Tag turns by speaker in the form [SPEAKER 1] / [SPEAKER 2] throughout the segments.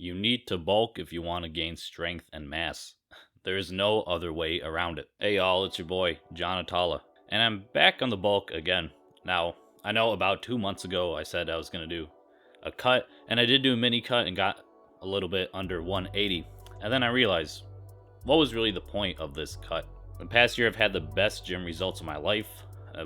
[SPEAKER 1] You need to bulk if you want to gain strength and mass. There is no other way around it. Hey y'all, it's your boy, John Atala, and I'm back on the bulk again. Now, I know about 2 months ago I said I was going to do a cut, and I did do a mini cut and got a little bit under 180. And then I realized, what was really the point of this cut? The past year I've had the best gym results of my life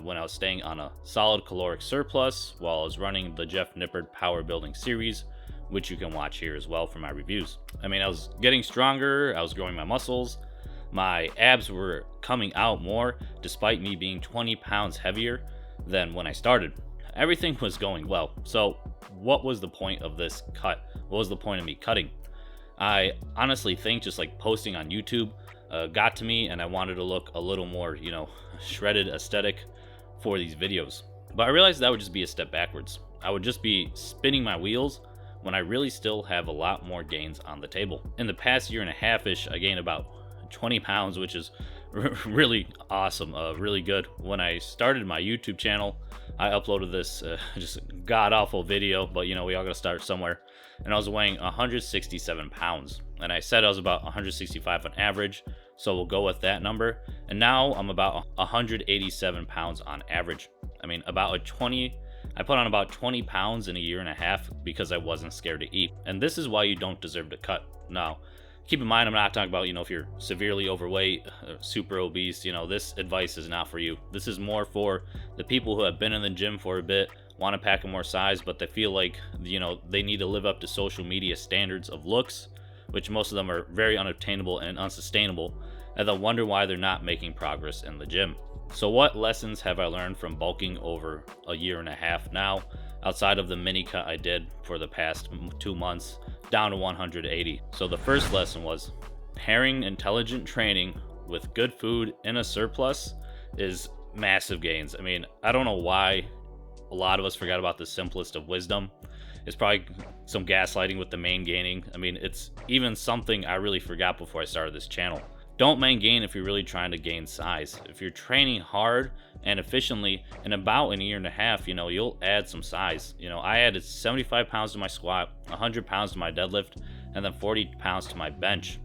[SPEAKER 1] when I was staying on a solid caloric surplus while I was running the Jeff Nippard Power Building series, which you can watch here as well for my reviews. I mean, I was getting stronger, I was growing my muscles, my abs were coming out more despite me being 20 pounds heavier than when I started. Everything was going well. So what was the point of this cut? What was the point of me cutting? I honestly think just like posting on YouTube got to me, and I wanted to look a little more, shredded aesthetic for these videos. But I realized that would just be a step backwards. I would just be spinning my wheels when I really still have a lot more gains on the table. In the past year and a half-ish, I gained about 20 pounds, which is really awesome, really good. When I started my YouTube channel, I uploaded this just god-awful video, but we all gotta start somewhere. And I was weighing 167 pounds. And I said I was about 165 on average, so we'll go with that number. And now I'm about 187 pounds on average. I mean, I put on about 20 pounds in a year and a half because I wasn't scared to eat. And this is why you don't deserve to cut. Now, keep in mind, I'm not talking about, if you're severely overweight, super obese, this advice is not for you. This is more for the people who have been in the gym for a bit, want to pack on more size, but they feel like, they need to live up to social media standards of looks, which most of them are very unattainable and unsustainable, and they'll wonder why they're not making progress in the gym. So what lessons have I learned from bulking over a year and a half now, outside of the mini cut I did for the past 2 months down to 180? So the first lesson was pairing intelligent training with good food in a surplus is massive gains. I mean, I don't know why a lot of us forgot about the simplest of wisdom. It's probably some gaslighting with the main gaining. I mean, it's even something I really forgot before I started this channel. Don't main gain if you're really trying to gain size. If you're training hard and efficiently, in about a year and a half, you'll add some size. I added 75 pounds to my squat, 100 pounds to my deadlift, and then 40 pounds to my bench.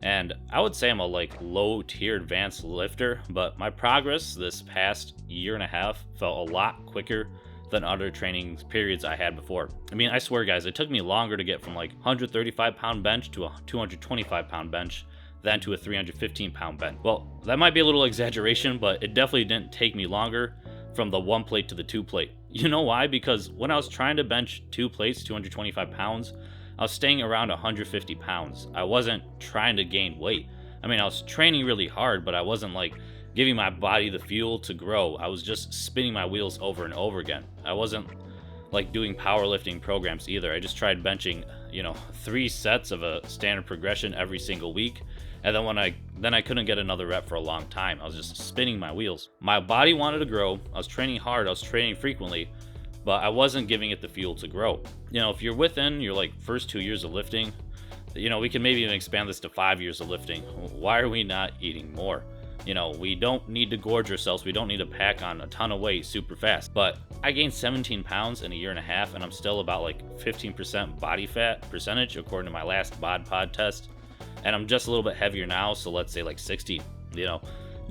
[SPEAKER 1] And I would say I'm a low tier advanced lifter, but my progress this past year and a half felt a lot quicker than other training periods I had before. I mean, I swear guys, it took me longer to get from 135 pound bench to a 225 pound bench than to a 315 pound bench. Well, that might be a little exaggeration, but it definitely didn't take me longer from the 1 plate to the 2 plate. You know why? Because when I was trying to bench 2 plates, 225 pounds, I was staying around 150 pounds. I wasn't trying to gain weight. I mean, I was training really hard, but I wasn't giving my body the fuel to grow. I was just spinning my wheels over and over again. I wasn't doing powerlifting programs either. I just tried benching, 3 sets of a standard progression every single week. And then I couldn't get another rep for a long time. I was just spinning my wheels. My body wanted to grow. I was training hard. I was training frequently, but I wasn't giving it the fuel to grow. If you're within your first 2 years of lifting, we can maybe even expand this to 5 years of lifting. Why are we not eating more? We don't need to gorge ourselves. We don't need to pack on a ton of weight super fast. But I gained 17 pounds in a year and a half, and I'm still about 15% body fat percentage according to my last bod pod test. And I'm just a little bit heavier now, so let's say 60.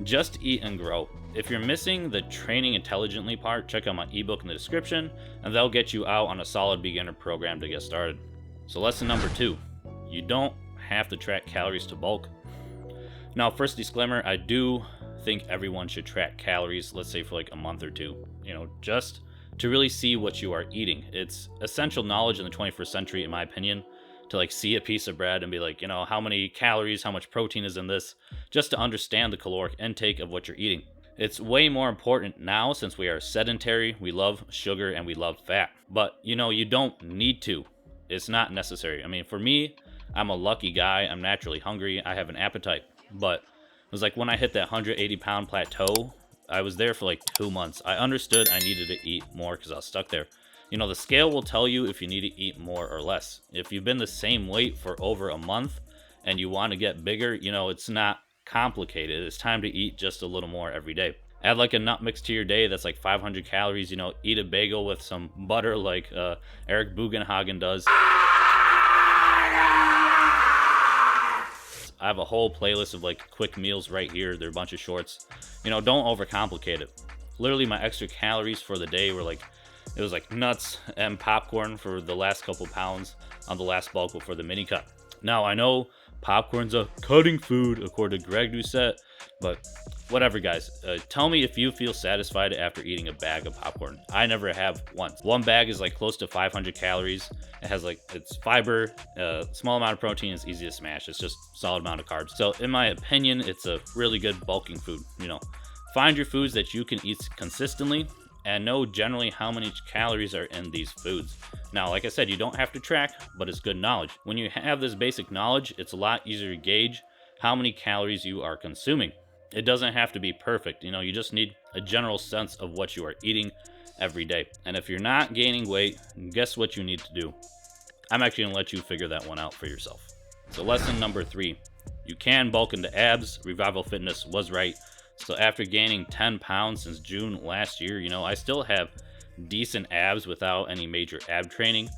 [SPEAKER 1] Just eat and grow. If you're missing the training intelligently part, check out my ebook in the description, and they'll get you out on a solid beginner program to get started. So lesson number 2, you don't have to track calories to bulk. Now, first disclaimer, I do think everyone should track calories, let's say for a month or 2, just to really see what you are eating. It's essential knowledge in the 21st century, in my opinion, to see a piece of bread and be how many calories, how much protein is in this, just to understand the caloric intake of what you're eating. It's way more important now since we are sedentary, we love sugar, and we love fat. But you don't need to. It's not necessary. I mean, for me, I'm a lucky guy. I'm naturally hungry. I have an appetite. But it was when I hit that 180 pound plateau, I was there for 2 months. I understood I needed to eat more because I was stuck there. The scale will tell you if you need to eat more or less. If you've been the same weight for over a month and you want to get bigger, it's not complicated. It's time to eat just a little more every day. Add a nut mix to your day that's 500 calories, eat a bagel with some butter Eric Bugenhagen does. have a whole playlist of like quick meals right here. They're a bunch of shorts. Don't overcomplicate it. Literally, my extra calories for the day were like, it was like nuts and popcorn for the last couple pounds on the last bulk before the mini cut. Now, I know popcorn's a cutting food, according to Greg Doucette, but whatever, guys. Tell me if you feel satisfied after eating a bag of popcorn. I never have once. One bag is like close to 500 calories. It has like, it's fiber, small amount of protein, it's easy to smash. It's just solid amount of carbs. So in my opinion, it's a really good bulking food. Find your foods that you can eat consistently and know generally how many calories are in these foods. Now, like I said, you don't have to track, but it's good knowledge. When you have this basic knowledge, it's a lot easier to gauge how many calories you are consuming. It doesn't have to be perfect. You just need a general sense of what you are eating every day. And if you're not gaining weight, guess what you need to do? I'm actually gonna let you figure that one out for yourself. So lesson number 3, you can bulk into abs. Revival Fitness was right. So after gaining 10 pounds since June last year, I still have decent abs without any major ab training.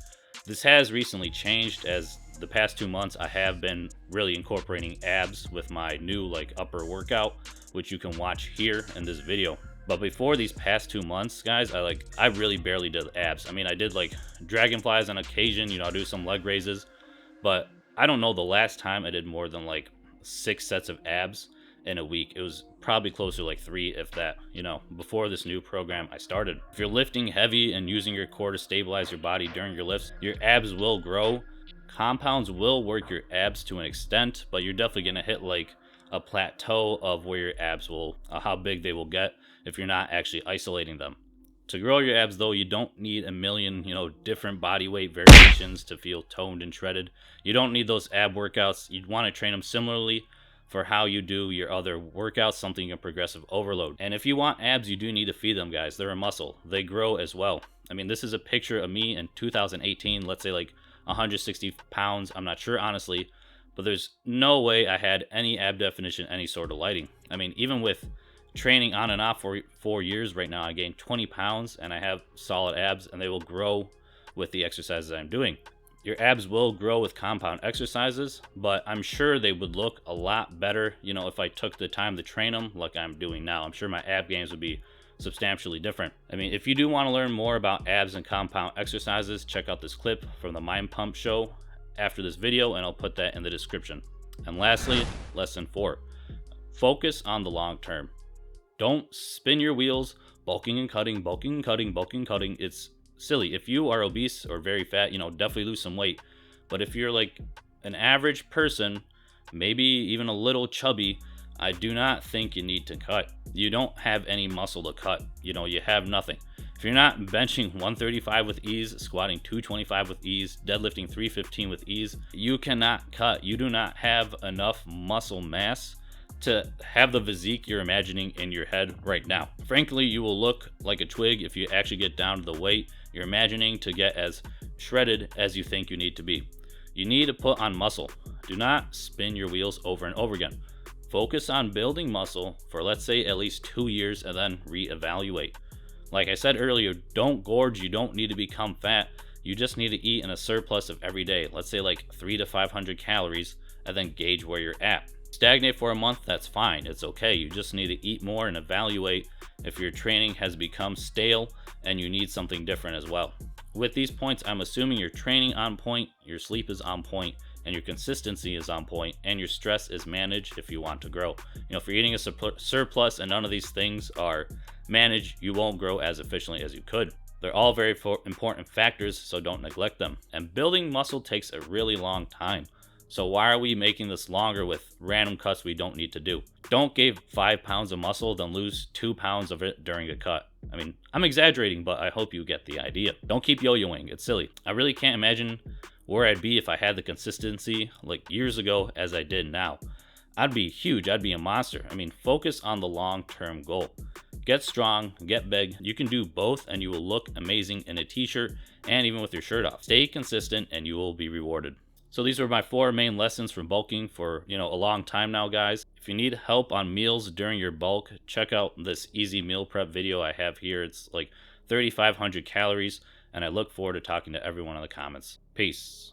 [SPEAKER 1] This has recently changed, as the past 2 months I have been really incorporating abs with my new like upper workout, which you can watch here in this video. But before these past 2 months, guys, I really barely did abs. I did like dragonflies on occasion, I'll do some leg raises, but I don't know the last time I did more than like 6 sets of abs in a week. It was probably closer to like 3, if that, before this new program I started. If you're lifting heavy and using your core to stabilize your body during your lifts, your abs will grow. Compounds will work your abs to an extent, but you're definitely going to hit like a plateau of where your abs will, how big they will get if you're not actually isolating them. To grow your abs though, you don't need a million, different body weight variations to feel toned and shredded. You don't need those ab workouts. You'd want to train them similarly for how you do your other workouts, something in progressive overload. And if you want abs, you do need to feed them, guys. They're a muscle. They grow as well. This is a picture of me in 2018, let's say like 160 pounds. I'm not sure, honestly, but there's no way I had any ab definition, any sort of lighting. Even with training on and off for 4 years right now, I gained 20 pounds and I have solid abs, and they will grow with the exercises I'm doing. Your abs will grow with compound exercises, but I'm sure they would look a lot better, if I took the time to train them like I'm doing now. I'm sure my ab gains would be substantially different. If you do want to learn more about abs and compound exercises, check out this clip from the Mind Pump show after this video, and I'll put that in the description. And lastly, lesson 4, focus on the long term. Don't spin your wheels, bulking and cutting, bulking and cutting, bulking and cutting. It's silly. If you are obese or very fat, definitely lose some weight. But if you're like an average person, maybe even a little chubby, I do not think you need to cut. You don't have any muscle to cut. You have nothing. If you're not benching 135 with ease, squatting 225 with ease, deadlifting 315 with ease, you cannot cut. You do not have enough muscle mass to have the physique you're imagining in your head right now. Frankly, you will look like a twig if you actually get down to the weight you're imagining to get as shredded as you think you need to be. You need to put on muscle. Do not spin your wheels over and over again. Focus on building muscle for, let's say, at least 2 years and then reevaluate. Like I said earlier, don't gorge. You don't need to become fat. You just need to eat in a surplus of every day. Let's say like 300 to 500 calories, and then gauge where you're at. Stagnate for a month, that's fine. It's okay. You just need to eat more and evaluate if your training has become stale and you need something different as well. With these points, I'm assuming your training on point, your sleep is on point, and your consistency is on point, and your stress is managed if you want to grow. If you're eating a surplus and none of these things are managed, you won't grow as efficiently as you could. They're all very important factors, so don't neglect them. And building muscle takes a really long time. So why are we making this longer with random cuts we don't need to do? Don't gain 5 pounds of muscle, then lose 2 pounds of it during a cut. I'm exaggerating, but I hope you get the idea. Don't keep yo-yoing. It's silly. I really can't imagine where I'd be if I had the consistency like years ago as I did now. I'd be huge. I'd be a monster. Focus on the long-term goal. Get strong, get big. You can do both and you will look amazing in a t-shirt and even with your shirt off. Stay consistent and you will be rewarded. So these are my 4 main lessons from bulking for, a long time now, guys. If you need help on meals during your bulk, check out this easy meal prep video I have here. It's like 3,500 calories, and I look forward to talking to everyone in the comments. Peace.